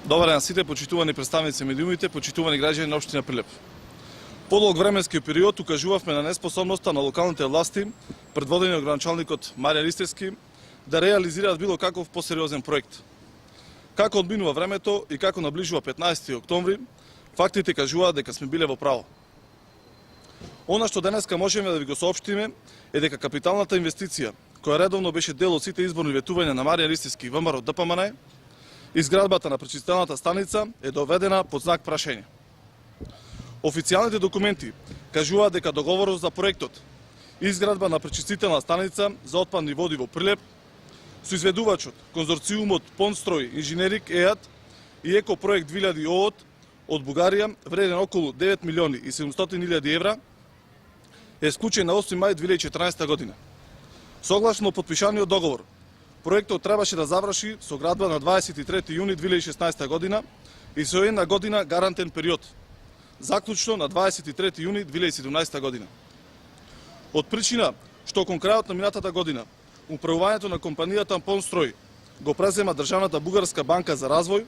Добар ден сите, почитувани представници медиумите, почитувани граѓани на општина Прилеп. Подолг временски период укажувавме на неспособноста на локалните власти, предводени од градоначалникот Маријан Ристевски, да реализираат било каков посериозен проект. Како одминува времето и како наближува 15 октомври, фактите кажуваат дека сме биле во право. Она што денеска можеме да ви го соопштиме е дека капиталната инвестиција, која редовно беше дел од сите изборни ветувања на Маријан Ристевски ВМРО ДПМН, изградбата на пречистителната станица е доведена под знак прашање. Официјалните документи кажуваат дека договорот за проектот изградба на пречистителна станица за отпадни води во Прилеп со изведувачот конзорциумот Понстрој Инженерик ЕАД и Екопроект 2000 ООД од Бугарија, вреден околу 9 милиони и 700 илјади евра, е склучен на 8 мај 2014 година. Согласно подпишаниот договор, проектот требаше да заврши со градба на 23 јуни 2016 година и со една година гарантен период, заклучно на 23 јуни 2017 година. Од причина што кон крајот на минатата година управувањето на компанијата Понстрој го презема државната Бугарска банка за развој,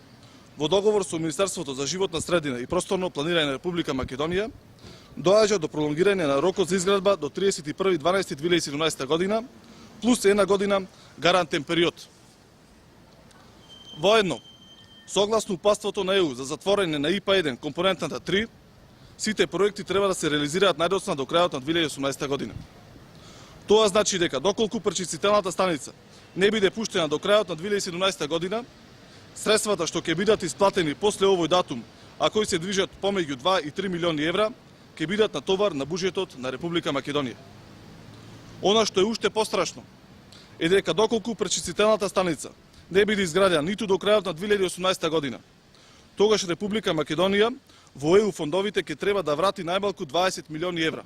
во договор со Министерството за животна средина и просторно планирање на Република Македонија, доаѓа до пролонгирање на рокот за изградба до 31.12.2017 година, плюс една година гарантен период. Воедно, согласно упатството на ЕУ за затворање на ИПА-1 компонентата 3, сите проекти треба да се реализираат најдоцна до крајот на 2018 година. Тоа значи дека доколку пречистителната станица не биде пуштена до крајот на 2017 година, средствата што ќе бидат исплатени после овој датум, а кои се движат помеѓу 2 и 3 милиони евра, ќе бидат на товар на буџетот на Република Македонија. Она што е уште пострашно е дека доколку пречистителната станица не биде изградена ниту до крајот на 2018 година, тогаш Република Македонија во ЕУ фондовите ќе треба да врати најмалку 20 милиони евра,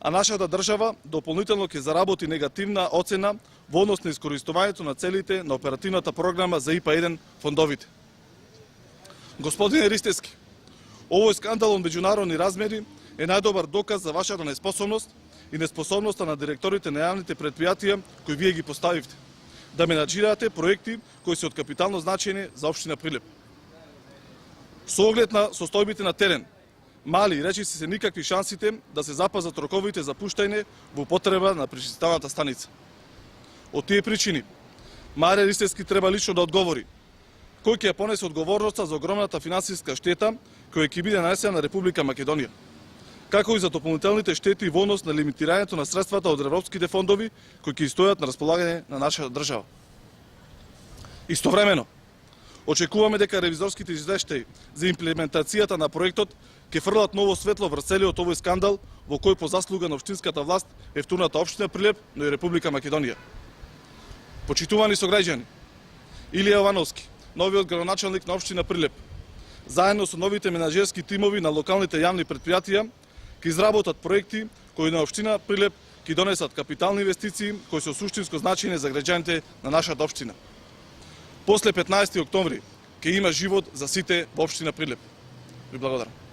а нашата држава дополнително ќе заработи негативна оцена во однос на искористувањето на целите на оперативната програма за ИПА-1 фондовите. Господине Ристевски, овој скандал од меѓународни размери е најдобар доказ за вашата неспособност и неспособноста на директорите на јавните предпријатија кои вие ги поставивте, да менаџирате проекти кои се од капитално значење за општина Прилеп. Со оглед на состојбите на терен, мали и речиси се никакви шансите да се запазат роковите за пуштање во употреба на пречистителната станица. Од тие причини, Маријан Ристевски треба лично да одговори кој ќе ја понесе одговорноста за огромната финансиска штета која ќе биде нанесена на Република Македонија, како и за дополнителните штети во однос на лимитирањето на средствата од европските фондови кои ќе стојат на располагање на нашата држава. Истовремено, очекуваме дека ревизорските извештаи за имплементацијата на проектот ќе фрлат ново светло врз целиот овој скандал во кој по заслуга на општинската власт е втурната општина Прилеп, но и Република Македонија. Почитувани сограѓани, Илија Јовановски, новиот градоначалник на општина Прилеп, заедно со новите менаџерски тимови на локалните јавни предпријатија, ќе изработат проекти кои на општина Прилеп ќе донесат капитални инвестиции кои се од суштинско значење за граѓаните на нашата општина. После 15 октомври ќе има живот за сите во општина Прилеп. Ви благодарам.